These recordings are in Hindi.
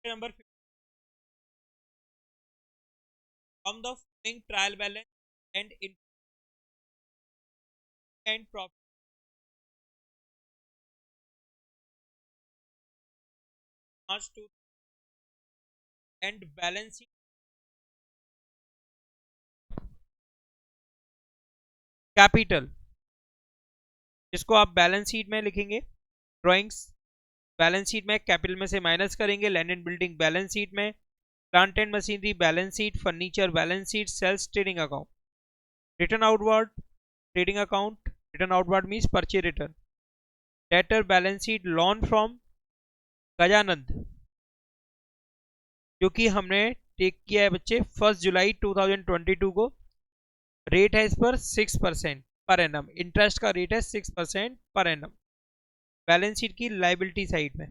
number 15, from the following trial balance and in and profit March to and balancing capital, जिसको आप बैलेंस शीट में लिखेंगे ड्राइंग्स। बैलेंस शीट में कैपिटल में से माइनस करेंगे। Land and building balance sheet में, plant and machinery balance sheet, furniture balance sheet, sales trading account. Return outward trading account, return outward means purchase return. Debtor balance sheet, loan from Gajanand, जो कि हमने टेक किया है बच्चे 1 जुलाई 2022 को। रेट है इस पर 6% पर एनम, इंटरेस्ट का रेट है 6% पर एनम। बैलेंस शीट की लाइबिलिटी साइड में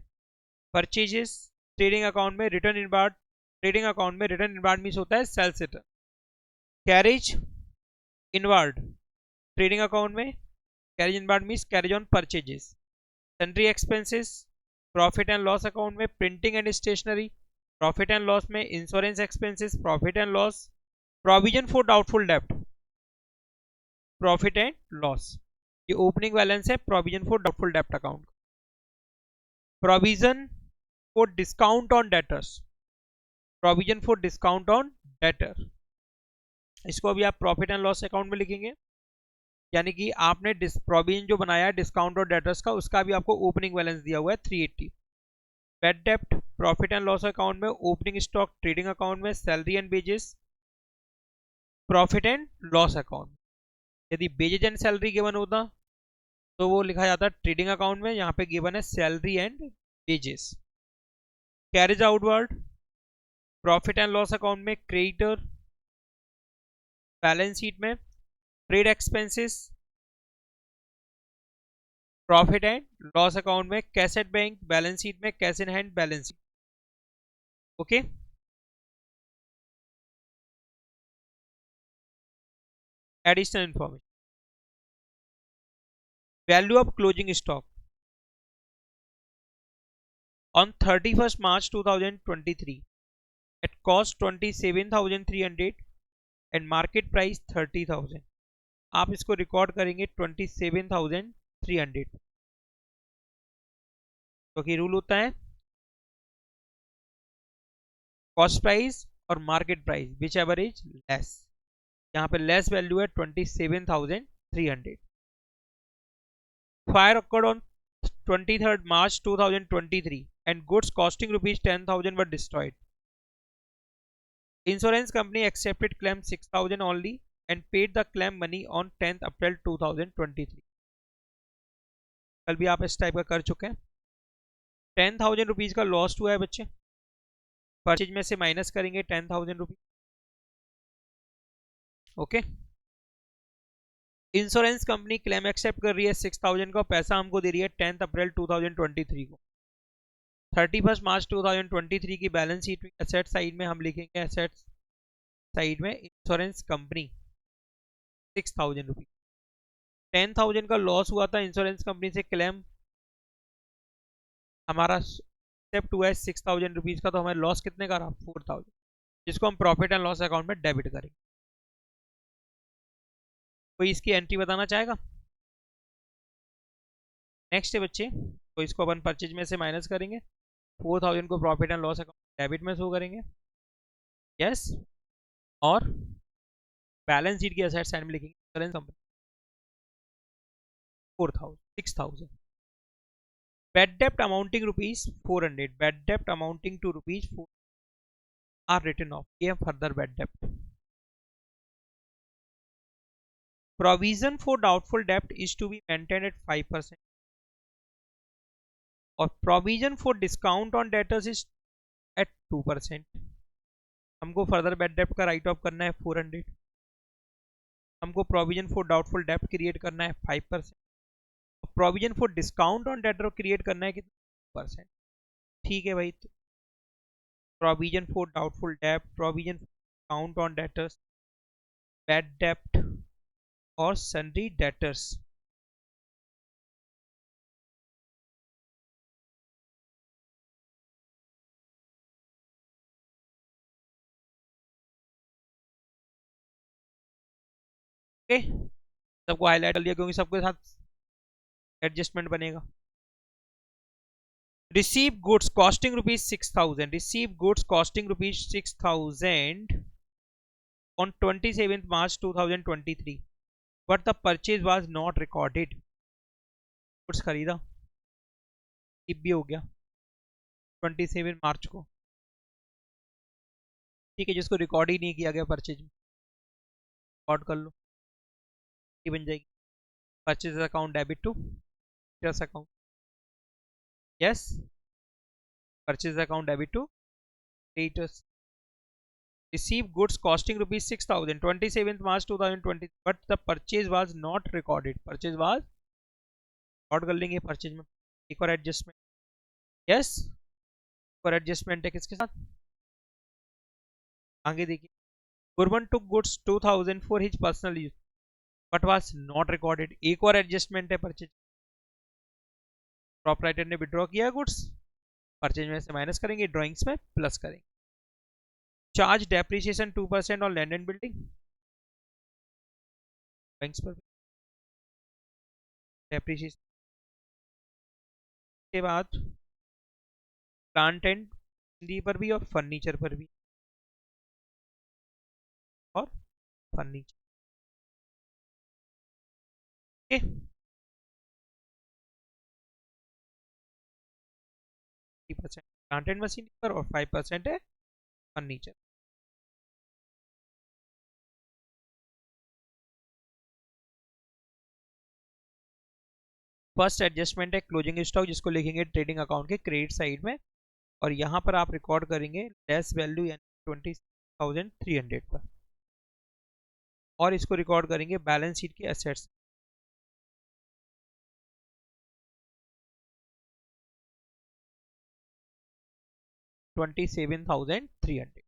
परचेजेस ट्रेडिंग अकाउंट में, रिटर्न इनवार्ड ट्रेडिंग अकाउंट में, रिटर्न इनवार्ड मीन्स होता है sales return. Carriage inward trading account में, carriage inward means carriage on purchases. Sundry expenses profit and loss account में, printing and stationery profit and loss में, insurance expenses profit and loss, provision for doubtful डेब्ट प्रॉफिट एंड लॉस। ये ओपनिंग बैलेंस है प्रोविजन फॉर डाउटफुल डेब्ट account. Provision for discount on debtors, provision for discount on debtor, इसको अभी आप प्रॉफिट एंड लॉस अकाउंट में लिखेंगे। यानी कि आपने प्रोविजन जो बनाया है डिस्काउंट और डेटर्स का, उसका भी आपको ओपनिंग बैलेंस दिया हुआ है 380। बैड डेप्ट प्रॉफिट एंड लॉस अकाउंट में, ओपनिंग स्टॉक ट्रेडिंग अकाउंट में, salary and wages profit and loss account. यदि वेजेज एंड सैलरी गिवन होता तो वो लिखा जाता ट्रेडिंग अकाउंट में, यहाँ पे गिवन है salary and wages. Carriage outward profit and loss account में, क्रेडिटर बैलेंस शीट में, trade expenses profit and loss account में, cash at bank balance sheet में, cash in hand balance sheet. Okay, additional information, value of closing stock on 31st March 2023 at cost 27,300 and market price 30,000। आप इसको रिकॉर्ड करेंगे 27,300, क्योंकि रूल होता है कॉस्ट प्राइस और market price which ever is less. यहाँ पे लेस वैल्यू है 27,300। Fire occurred on 23rd March 2023 and goods costing rupees 10,000 were destroyed. Insurance company accepted claim 6,000 only and paid the claim money on 10th April 2023। कल भी आप इस टाइप का कर चुके हैं। 10,000 रुपीज का लॉस हुआ है बच्चे, परचेज में से माइनस करेंगे 10,000 rupees. Okay, insurance company claim accept कर रही है 6,000 का, पैसा हमको दे रही है 10th अप्रैल 2023 को। 31 मार्च 2023 की बैलेंस शीट एसेट साइड में हम लिखेंगे, एसेट साइड में इंश्योरेंस कंपनी 6,000 रुपीज। 10,000 का लॉस हुआ था इंश्योरेंस कंपनी से, क्लेम हमारा एक्सेप्ट हुआ है 6,000 रुपीज का, तो हमारे लॉस कितने का रहा 4,000, जिसको हम प्रॉफिट एंड लॉस अकाउंट में डेबिट करेंगे। कोई इसकी एंट्री बताना चाहेगा? नेक्स्ट है बच्चे, तो इसको अपन परचेज में से माइनस करेंगे, 4,000 को profit and loss account debit में शो करेंगे। यस, और बैलेंस शीट की असेट साइड में लिखेंगे इंश्योरेंस कंपनी 4,000 6,000। बैड डेप्ट अमाउंटिंग रुपीज 400, बैड डेप्ट amounting to rupees 4 are written off, ये फर्दर बैड डेप्ट। प्रोविजन फॉर डाउटफुल डेप्ट is to be maintain at 5% और provision for discount on debtors is at 2%। हमको फर्दर बैड डेप्ट का राइट ऑफ करना है 400, हमको प्रोविजन फॉर डाउटफुल डेप्ट क्रिएट करना है 5%, provision for discount on debtor create करना है कितना %। ठीक है भाई, तो प्रोविजन फॉर डाउटफुल डेप्ट, provision for discount on debtors, bad डेप्ट और सन्ड्री डेटर्स। ओके, सबको हाईलाइट कर लिया क्योंकि सबके साथ एडजस्टमेंट बनेगा। Receive goods costing rupees 6,000, receive goods costing rupees 6,000 on 27th March 2023, but the purchase was not recorded। Goods खरीदा, स्किप भी हो गया 27 मार्च को, ठीक है, जिसको रिकॉर्ड ही नहीं किया गया परचेज में, रिकॉर्ड कर लो, ये बन जाएगी purchase account debit to trust account, yes, purchase account debit to creditors. Receive goods costing rupees 6,000 27th March 2020, but the purchase was not recorded। purchase was record कर लेंगे परचेज में। एक और एडजस्टमेंट, यस, और एडजस्टमेंट है किसके साथ, आगे देखिए, गुरबन took goods 2,000 for his personal use but was not recorded. एक और एडजस्टमेंट है परचेज, प्रॉपराइटर ने विड्रॉ किया गुड्स, परचेज में से माइनस करेंगे, ड्राइंग्स में प्लस करेंगे। Charge depreciation 2% on land and building, drawings पर डेप्रिसिएशन के बाद प्लांट एंड पर भी और फर्नीचर पर भी, और furniture, okay, plant and machine पर और 5% है फर्नीचर। फर्स्ट एडजस्टमेंट है क्लोजिंग स्टॉक, जिसको लिखेंगे ट्रेडिंग अकाउंट के क्रेडिट साइड में, और यहाँ पर आप रिकॉर्ड करेंगे लेस वैल्यू यानी 20,300 पर, और इसको रिकॉर्ड करेंगे बैलेंस शीट के एसेट्स, $27,300।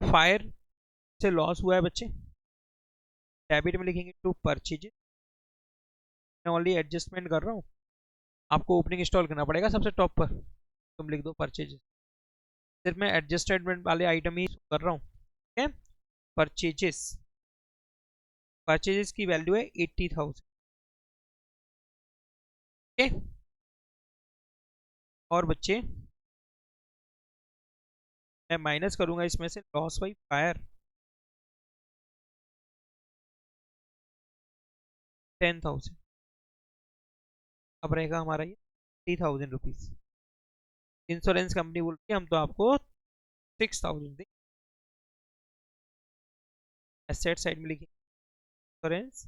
फायर से लॉस हुआ है बच्चे, डेबिट में लिखेंगे टू परचेज, मैं ऑनली एडजस्टमेंट कर रहा हूँ, आपको ओपनिंग इंस्टॉल करना पड़ेगा सबसे टॉप पर, तुम लिख दो परचेज, सिर्फ मैं एडजस्टमेंट वाले आइटम ही कर रहा हूँ, ठीक है। परचेजेस, परचेजेस की वैल्यू है 80,000, ठीक है। और बच्चे मैं माइनस करूंगा इसमें से लॉस बाई फायर 10,000, अब रहेगा हमारा ये 3,000 रुपीज। इंश्योरेंस कंपनी बोलती है हम तो आपको 6,000 दे, एसेट साइड में लिखिए insurance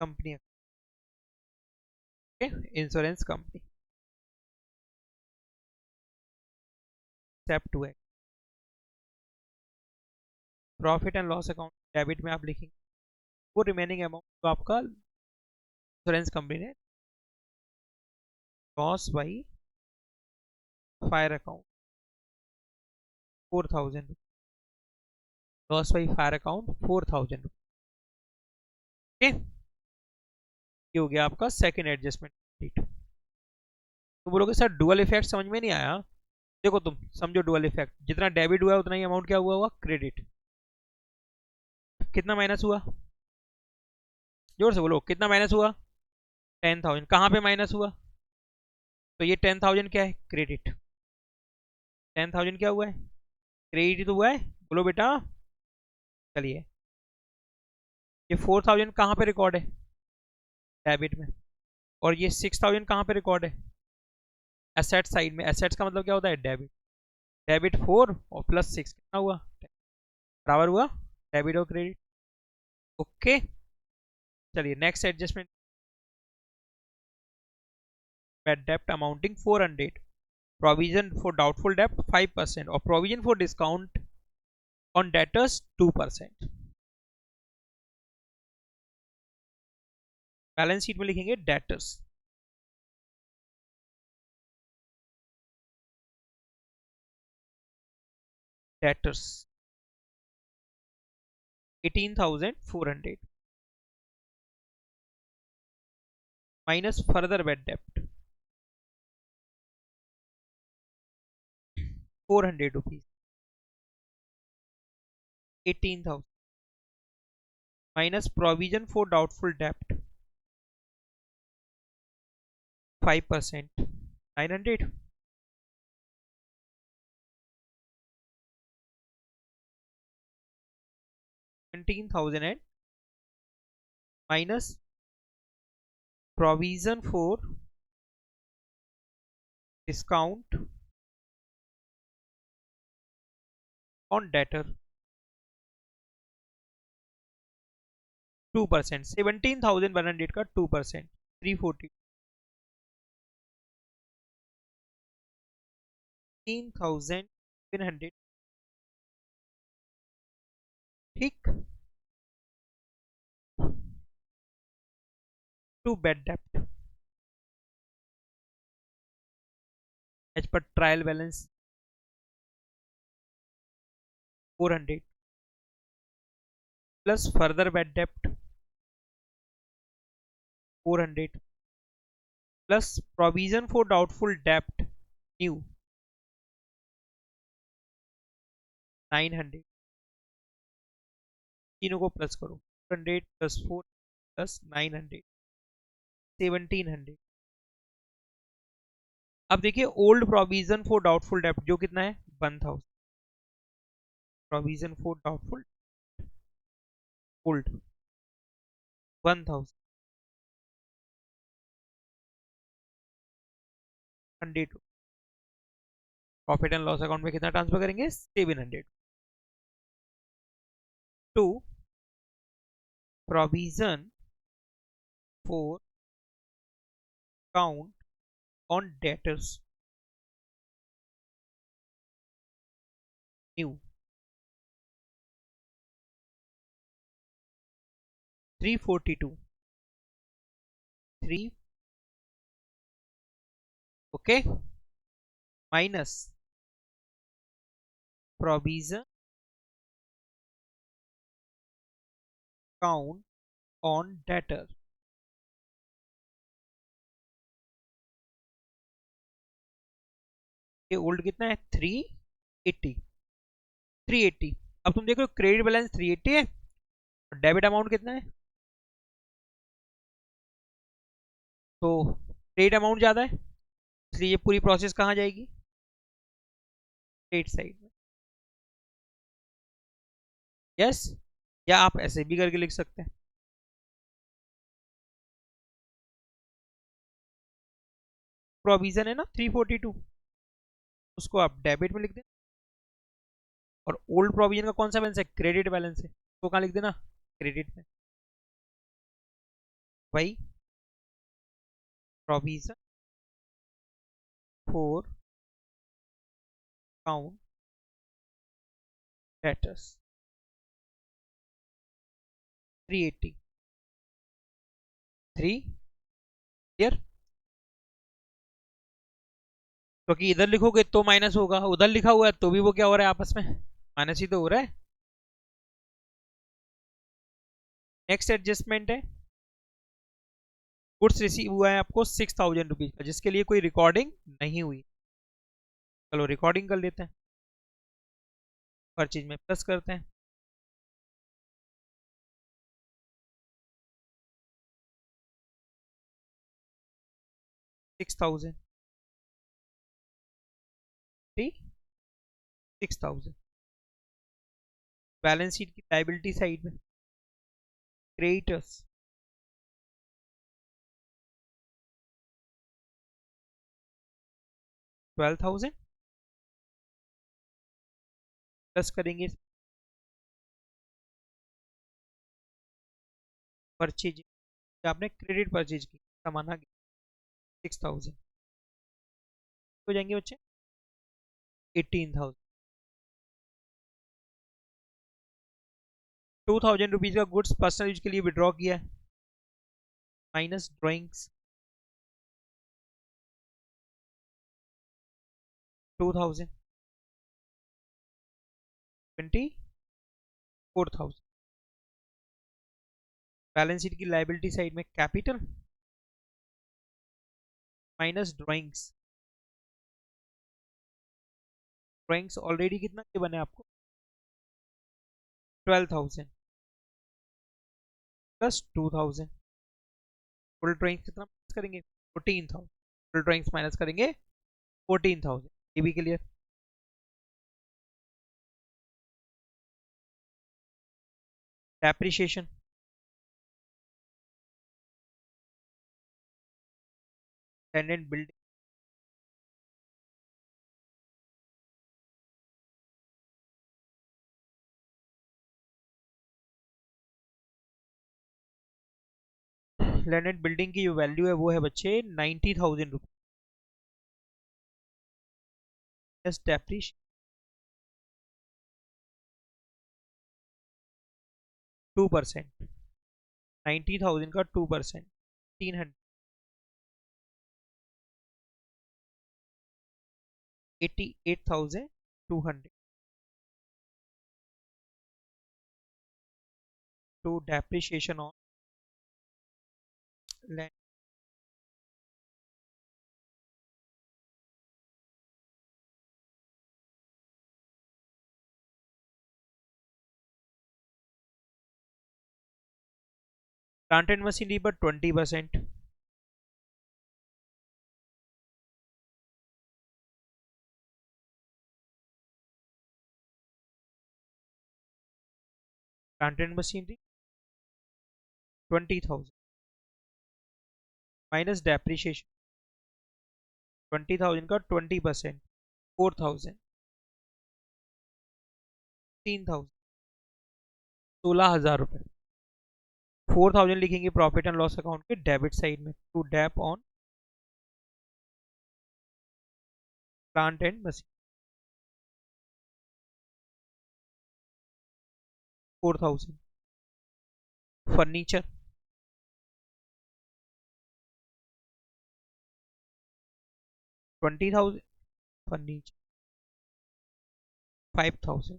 company, insurance company, step 2 है profit and loss account, debit में आप लिखेंगे वो रिमेनिंग अमाउंट तो आपका इंश्योरेंस कंपनी ने, loss by fire account 4,000, loss by fire account 4,000, okay, ये हो गया आपका सेकंड एडजस्टमेंट। तो बोलोगे सर डुअल इफेक्ट समझ में नहीं आया, देखो तुम समझो डुअल इफेक्ट, जितना डेबिट हुआ उतना ही अमाउंट क्या हुआ हुआ क्रेडिट, कितना माइनस हुआ, जोर से बोलो कितना माइनस हुआ, 10,000, कहाँ पे माइनस हुआ, तो ये 10,000 क्या है क्रेडिट, 10,000 क्या हुआ है क्रेडिट तो हुआ है, बोलो बेटा, चलिए ये 4,000 कहाँ पे रिकॉर्ड है डेबिट में, और ये 6,000 कहाँ पे रिकॉर्ड है एसेट साइड में, एसेट्स का मतलब क्या होता है डेबिट, डेबिट 4 और प्लस 6 कितना हुआ, बराबर हुआ डेबिट और क्रेडिट, ओके। चलिए next adjustment, bad debt amounting 400, provision for doubtful debt 5%, और provision for discount on debtors 2%। Balance sheet में लिखेंगे debtors, debtors 18,400 minus further bad डेप्ट 400 rupees, 18,000 minus provision for doubtful डेप्ट 5%, 900, 17,000 and minus provision for discount on debtor 2%, 17,100 का 2%, 340, 13,700, ठीक। टू बेड डेप्ट as per trial balance 400 plus further bad डेप्ट 400 प्लस प्रोविजन फॉर डाउटफुल डेप्ट न्यू 900, तीनों को प्लस करो, 100 प्लस 4 प्लस 900, 1700। अब देखिए ओल्ड प्रोविजन फॉर डाउटफुल डेप्ट जो कितना है 1000, provision for doubtful old 1000, 100, profit and loss account में कितना ट्रांसफर करेंगे 700 to provision for count on debtors new 342, 3, okay, minus provision count on debtor ये ओल्ड कितना है 380, 380। अब तुम देखो क्रेडिट बैलेंस 380 है और डेबिट अमाउंट कितना है, तो क्रेडिट अमाउंट ज्यादा है इसलिए ये पूरी प्रोसेस कहाँ जाएगी क्रेडिट साइड में, यस। या आप ऐसे भी करके लिख सकते हैं, प्रोविजन है ना 342 उसको आप डेबिट में लिख दें और ओल्ड प्रोविजन का कौन सा बैलेंस है क्रेडिट बैलेंस है तो कहाँ लिख देना क्रेडिट में, भाई provision for count debtors 380, 3 clear, क्योंकि इधर लिखोगे तो माइनस होगा, उधर लिखा हुआ है तो भी वो क्या हो रहा है आपस में माइनस ही तो हो रहा है। नेक्स्ट एडजस्टमेंट है गुड्स रिसीव हुआ है आपको 6,000 रुपीज का जिसके लिए कोई रिकॉर्डिंग नहीं हुई, चलो रिकॉर्डिंग कर लेते हैं, हर चीज में प्लस करते हैं, 6,000, 6,000 बैलेंस शीट की लाइबिलिटी साइड में क्रेडिटर्स 12,000 प्लस करेंगे परचेज, आपने क्रेडिट परचेज की सामान आ गया 6,000 हो जाएंगे बच्चे 18,000, 2,000 रुपीज का गुड्स पर्सनल यूज के लिए विड्रॉ किया है माइनस ड्रॉइंग्स 2,000, 24,000 बैलेंस शीट की लाइबिलिटी साइड में capital minus drawings drawings already कितना के बने आपको 12,000 प्लस 2,000, फुल ड्रॉइंग्स कितना माइनस करेंगे 14,000, फुल ड्रॉइंग्स माइनस करेंगे 14,000, ये भी clear. Depreciation land and building land and building की जो वैल्यू है वो है बच्चे 90,000 रुपीज डेप्रिसिएशन 2%, 90,000 का 2% 300 88,200 to depreciation on land plant and machinery पर 20%, plant and machinery 20,000 minus depreciation 20,000 का 20% 4,000 3,000 16,000 रुपए। 4,000 लिखेंगे प्रॉफिट एंड लॉस अकाउंट के डेबिट साइड में to dep on plant and machine 4,000 furniture 20,000 furniture 5,000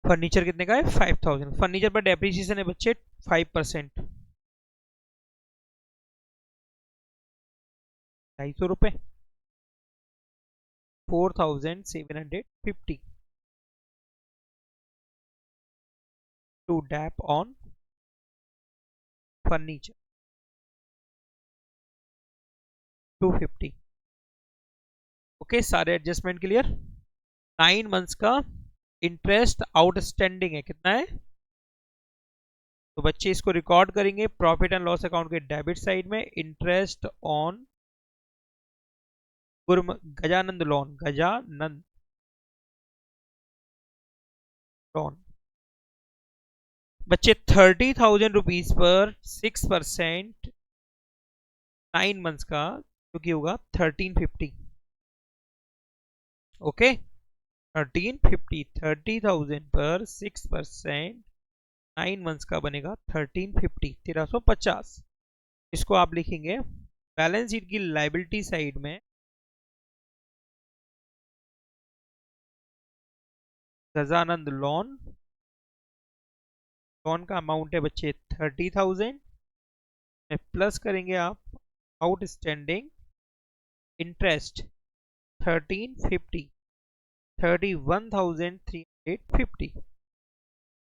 furniture कितने का है 5,000 फर्नीचर पर डेप्रिसिएशन है बच्चे 5% 250 रुपए 4,750 to dep on furniture 250। Okay सारे एडजस्टमेंट क्लियर। 9 मंथ्स का इंटरेस्ट आउटस्टैंडिंग है कितना है, तो बच्चे इसको रिकॉर्ड करेंगे प्रॉफिट एंड लॉस अकाउंट के डेबिट साइड में interest on Gajanand loan Gajanand loan बच्चे 30,000 रुपीज पर 6% 9 मंथ्स का जो कि होगा 1350। ओके 1350 30,000 पर 6% 9 मंथ्स का बनेगा 1350 1350। इसको आप लिखेंगे बैलेंस शीट की लाइबिलिटी साइड में गजानंद लोन का अमाउंट है बच्चे 30,000 में प्लस करेंगे आप आउटस्टैंडिंग इंटरेस्ट 1350 31,350